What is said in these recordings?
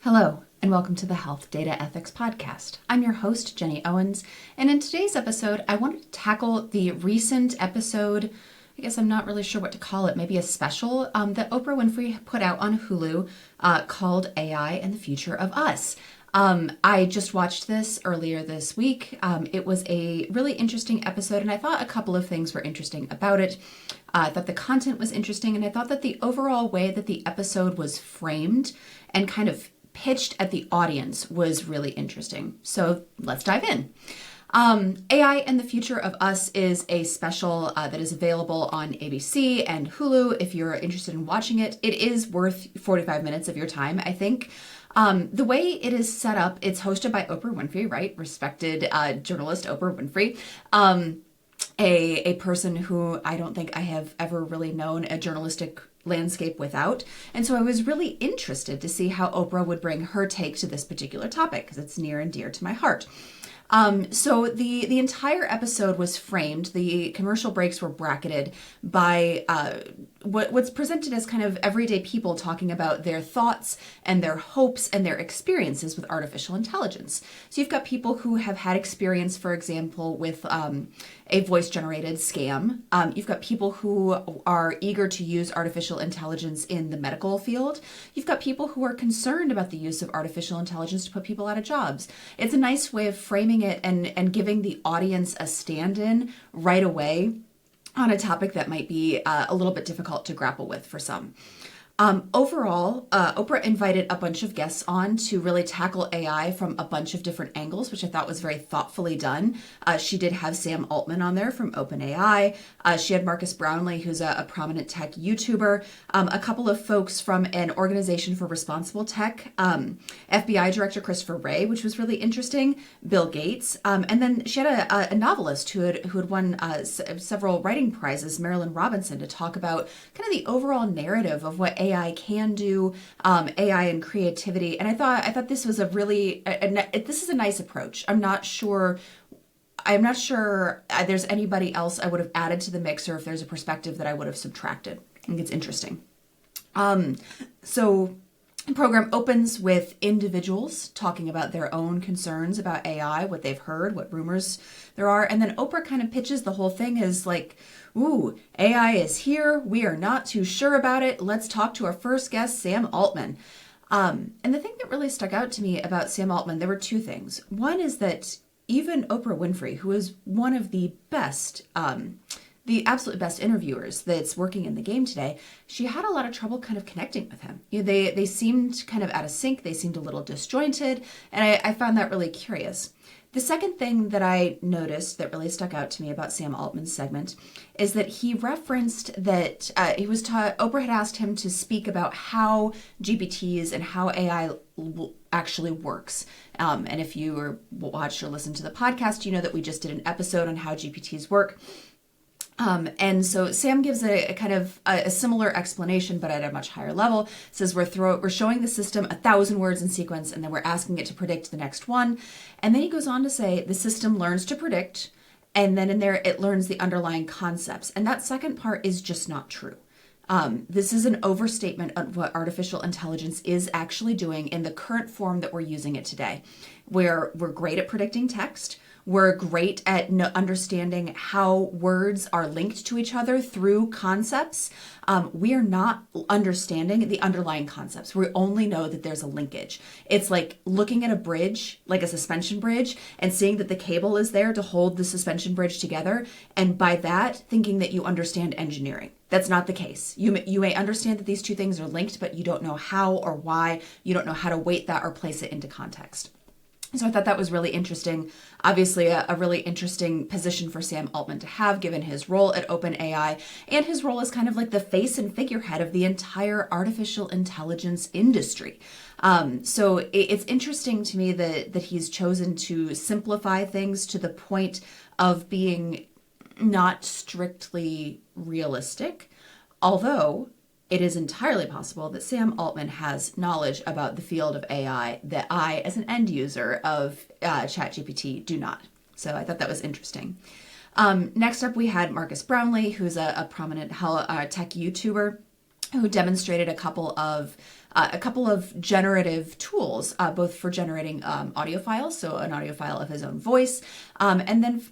Hello, and welcome to the Health Data Ethics Podcast. I'm your host, Jenny Owens, and in today's episode, I wanted to tackle the recent episode, I guess I'm not really sure what to call it, maybe a special, that Oprah Winfrey put out on Hulu called AI and the Future of Us. I just watched this earlier this week. It was a really interesting episode, and I thought a couple of things were interesting about it. I thought the content was interesting, and I thought that the overall way that the episode was framed and kind of pitched at the audience was really interesting. So let's dive in. AI and the Future of Us is a special that is available on ABC and Hulu. If you're interested in watching it, it is worth 45 minutes of your time, I think. The way it is set up, it's hosted by Oprah Winfrey, right? Respected journalist Oprah Winfrey. A person who I don't think I have ever really known a journalistic landscape without. And so I was really interested to see how Oprah would bring her take to this particular topic because it's near and dear to my heart. So the entire episode was framed. The commercial breaks were bracketed by what's presented as kind of everyday people talking about their thoughts and their hopes and their experiences with artificial intelligence. So you've got people who have had experience, for example, with a voice-generated scam. You've got people who are eager to use artificial intelligence in the medical field. You've got people who are concerned about the use of artificial intelligence to put people out of jobs. It's a nice way of framing it and giving the audience a stand-in right away on a topic that might be a little bit difficult to grapple with for some. Overall, Oprah invited a bunch of guests on to really tackle AI from a bunch of different angles, which I thought was very thoughtfully done. She did have Sam Altman on there from OpenAI. She had Marcus Brownlee, who's a prominent tech YouTuber, a couple of folks from an organization for responsible tech, FBI Director Christopher Wray, which was really interesting, Bill Gates, and then she had a novelist who had won several writing prizes, Marilyn Robinson, to talk about kind of the overall narrative of what AI can do, AI and creativity. And I thought this was a really, this is a nice approach. I'm not sure there's anybody else I would have added to the mix or if there's a perspective that I would have subtracted. I think it's interesting. So the program opens with individuals talking about their own concerns about AI, what they've heard, what rumors there are. And then Oprah kind of pitches the whole thing as like, ooh, AI is here. We are not too sure about it. Let's talk to our first guest, Sam Altman. And the thing that really stuck out to me about Sam Altman, there were two things. One is that even Oprah Winfrey, who is one of the best, the absolute best interviewers that's working in the game today, she had a lot of trouble kind of connecting with him. You know, they seemed kind of out of sync. They seemed a little disjointed. And I found that really curious. The second thing that I noticed that really stuck out to me about Sam Altman's segment is that he referenced that Oprah had asked him to speak about how GPTs and how AI actually works. And if you watched or listened to the podcast, you know that we just did an episode on how GPTs work. And so Sam gives a kind of a similar explanation, but at a much higher level. It says we're showing the system 1,000 words in sequence, and then we're asking it to predict the next one. And then he goes on to say the system learns to predict, and then in there it learns the underlying concepts. And that second part is just not true. This is an overstatement of what artificial intelligence is actually doing in the current form that we're using it today. We're great at predicting text. We're great at understanding how words are linked to each other through concepts. We are not understanding the underlying concepts. We only know that there's a linkage. It's like looking at a bridge, like a suspension bridge, and seeing that the cable is there to hold the suspension bridge together. And by that, thinking that you understand engineering. That's not the case. You may understand that these two things are linked, but you don't know how or why. You don't know how to weight that or place it into context. So I thought that was really interesting. Obviously, a really interesting position for Sam Altman to have, given his role at OpenAI and his role as kind of like the face and figurehead of the entire artificial intelligence industry. So it's interesting to me that he's chosen to simplify things to the point of being not strictly realistic, although it is entirely possible that Sam Altman has knowledge about the field of AI that I, as an end user of ChatGPT, do not. So I thought that was interesting. Next up, we had Marcus Brownlee, who's a prominent tech YouTuber who demonstrated a couple of a couple of generative tools, both for generating audio files, so an audio file of his own voice, and then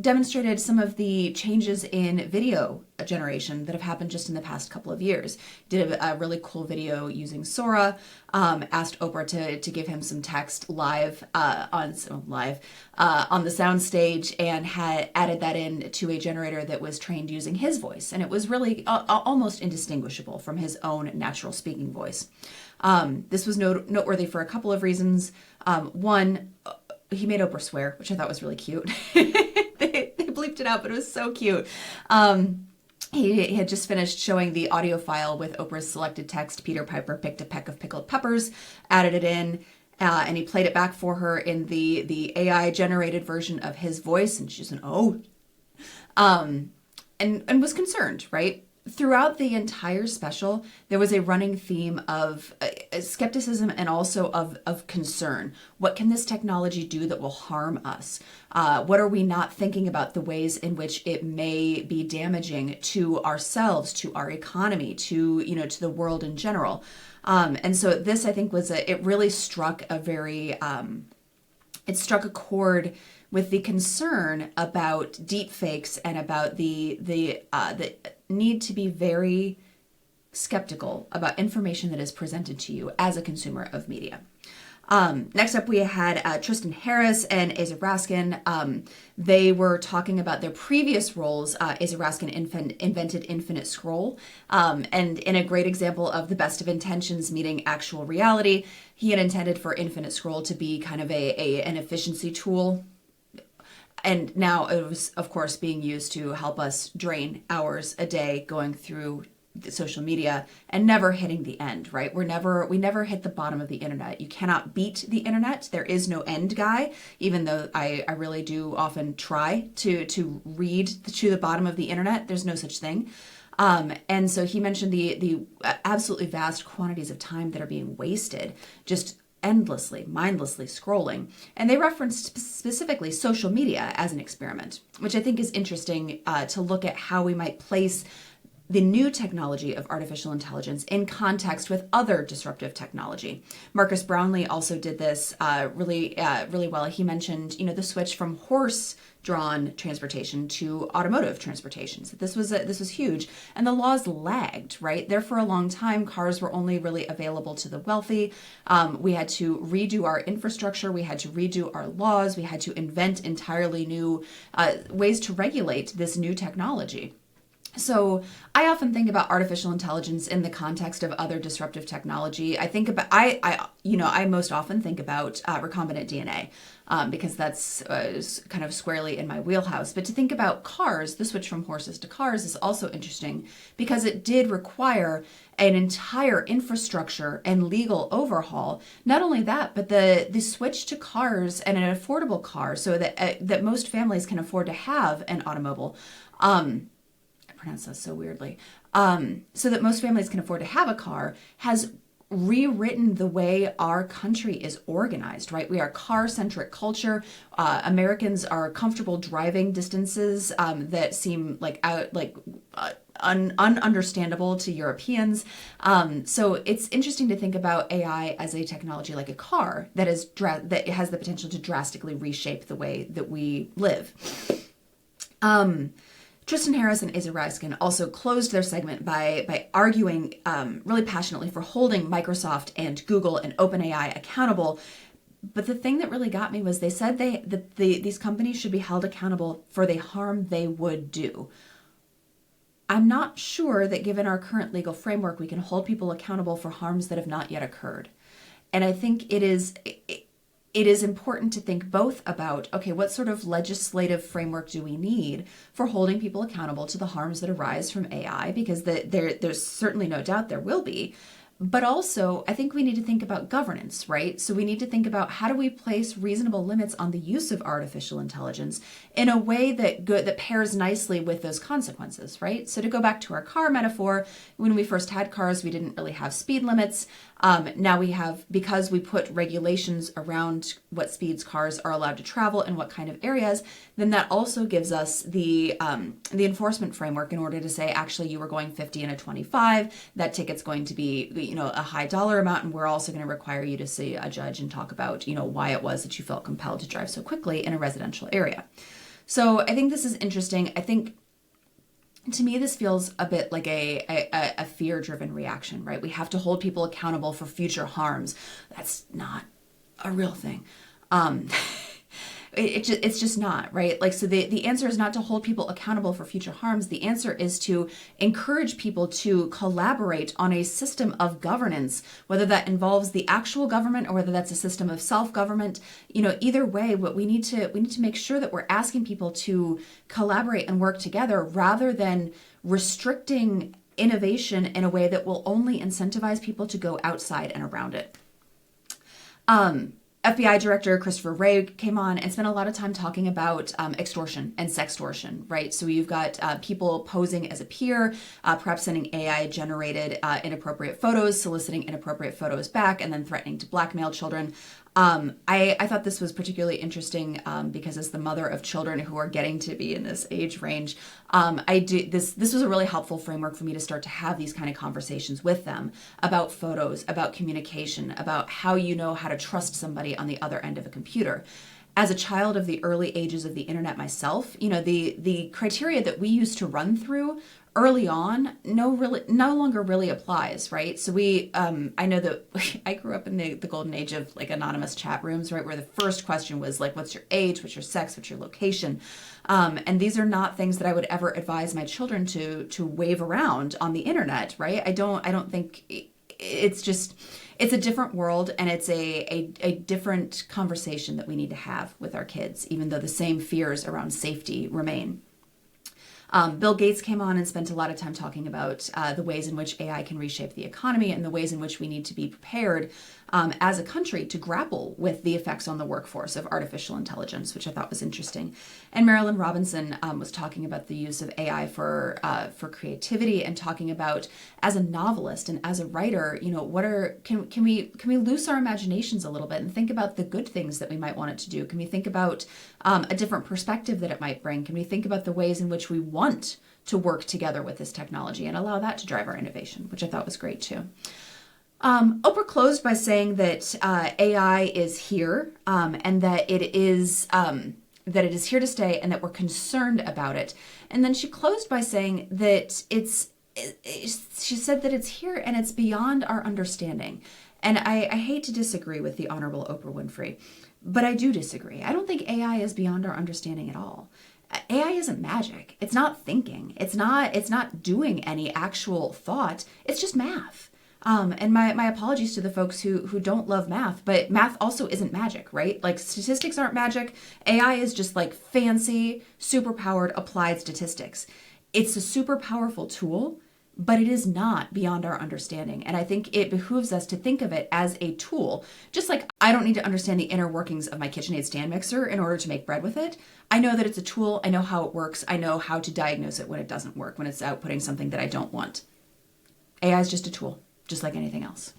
demonstrated some of the changes in video generation that have happened just in the past couple of years. Did a really cool video using Sora, asked Oprah to give him some text live on the soundstage, and had added that in to a generator that was trained using his voice, and it was really almost indistinguishable from his own natural speaking voice. This was noteworthy for a couple of reasons. One, he made Oprah swear, which I thought was really cute. They bleeped it out, but it was so cute. He had just finished showing the audio file with Oprah's selected text, "Peter Piper picked a peck of pickled peppers," added it in, and he played it back for her in the AI generated version of his voice, and she's an "oh," and was concerned, right? Throughout the entire special, there was a running theme of skepticism and also of concern. What can this technology do that will harm us? What are we not thinking about the ways in which it may be damaging to ourselves, to our economy, to the world in general? And so this, I think, it really struck it struck a chord with the concern about deep fakes and about the need to be very skeptical about information that is presented to you as a consumer of media. Next up, we had Tristan Harris and Asa Raskin. They were talking about their previous roles. Asa Raskin invented Infinite Scroll, and in a great example of the best of intentions meeting actual reality, he had intended for Infinite Scroll to be kind of an efficiency tool. And now it was, of course, being used to help us drain hours a day going through the social media and never hitting the end, right? We never hit the bottom of the internet. You cannot beat the internet. There is no end guy, even though I really do often try to read to the bottom of the internet. There's no such thing. And so he mentioned the absolutely vast quantities of time that are being wasted just endlessly, mindlessly scrolling. And they referenced specifically social media as an experiment, which I think is interesting to look at how we might place the new technology of artificial intelligence in context with other disruptive technology. Marcus Brownlee also did this really well. He mentioned, the switch from horse-drawn transportation to automotive transportation. So this was huge, and the laws lagged, right? There for a long time, cars were only really available to the wealthy. We had to redo our infrastructure. We had to redo our laws. We had to invent entirely new ways to regulate this new technology. So I often think about artificial intelligence in the context of other disruptive technology. I most often think about recombinant DNA because that's kind of squarely in my wheelhouse. But to think about cars, the switch from horses to cars is also interesting because it did require an entire infrastructure and legal overhaul. Not only that, but the switch to cars and an affordable car so that most families can afford to have an automobile. Pronounce that so weirdly, so that most families can afford to have a car, has rewritten the way our country is organized, right? We are car-centric culture. Americans are comfortable driving distances that seem ununderstandable to Europeans. So it's interesting to think about AI as a technology like a car that has the potential to drastically reshape the way that we live. Tristan Harris and Asa Raskin also closed their segment by arguing really passionately for holding Microsoft and Google and OpenAI accountable. But the thing that really got me was they said that these companies should be held accountable for the harm they would do. I'm not sure that given our current legal framework, we can hold people accountable for harms that have not yet occurred. And I think it is important to think both about, okay, what sort of legislative framework do we need for holding people accountable to the harms that arise from AI? Because there's certainly no doubt there will be. But also, I think we need to think about governance, right? So we need to think about how do we place reasonable limits on the use of artificial intelligence in a way that pairs nicely with those consequences, right? So to go back to our car metaphor, when we first had cars, we didn't really have speed limits. Now we have, because we put regulations around what speeds cars are allowed to travel and what kind of areas, then that also gives us the enforcement framework in order to say, actually, you were going 50 and a 25. That ticket's going to be, a high dollar amount, and we're also going to require you to see a judge and talk about, why it was that you felt compelled to drive so quickly in a residential area. So I think this is interesting. I think, to me, this feels a bit like a fear-driven reaction, right? We have to hold people accountable for future harms. That's not a real thing. It's just not, right? Like, so the answer is not to hold people accountable for future harms. The answer is to encourage people to collaborate on a system of governance, whether that involves the actual government or whether that's a system of self-government. Either way, what we need to make sure that we're asking people to collaborate and work together rather than restricting innovation in a way that will only incentivize people to go outside and around it. FBI Director Christopher Wray came on and spent a lot of time talking about extortion and sextortion, right? So you've got people posing as a peer, perhaps sending AI-generated inappropriate photos, soliciting inappropriate photos back, and then threatening to blackmail children. I thought this was particularly interesting because as the mother of children who are getting to be in this age range, this was a really helpful framework for me to start to have these kind of conversations with them about photos, about communication, about how you know how to trust somebody on the other end of a computer. As a child of the early ages of the internet myself, the criteria that we used to run through early on no longer really applies, right? So I know that I grew up in the golden age of like anonymous chat rooms, right, where the first question was like, what's your age, what's your sex, what's your location? And these are not things that I would ever advise my children to wave around on the internet, right? I don't think it's a different world, and it's a different conversation that we need to have with our kids, even though the same fears around safety remain. Bill Gates came on and spent a lot of time talking about the ways in which AI can reshape the economy and the ways in which we need to be prepared as a country to grapple with the effects on the workforce of artificial intelligence, which I thought was interesting. And Marilyn Robinson was talking about the use of AI for creativity, and talking about, as a novelist and as a writer, can we loose our imaginations a little bit and think about the good things that we might want it to do? Can we think about a different perspective that it might bring? Can we think about the ways in which we want to work together with this technology and allow that to drive our innovation, which I thought was great too. Oprah closed by saying that AI is here, and that it is here to stay, and that we're concerned about it. And then she closed by saying that she said that it's here and it's beyond our understanding. And I hate to disagree with the Honorable Oprah Winfrey, but I do disagree. I don't think AI is beyond our understanding at all. AI isn't magic. It's not thinking. It's not doing any actual thought. It's just math. And my apologies to the folks who don't love math, but math also isn't magic, right? Like, statistics aren't magic. AI is just like fancy, superpowered applied statistics. It's a super powerful tool, but it is not beyond our understanding. And I think it behooves us to think of it as a tool. Just like I don't need to understand the inner workings of my KitchenAid stand mixer in order to make bread with it. I know that it's a tool. I know how it works. I know how to diagnose it when it doesn't work, when it's outputting something that I don't want. AI is just a tool, just like anything else.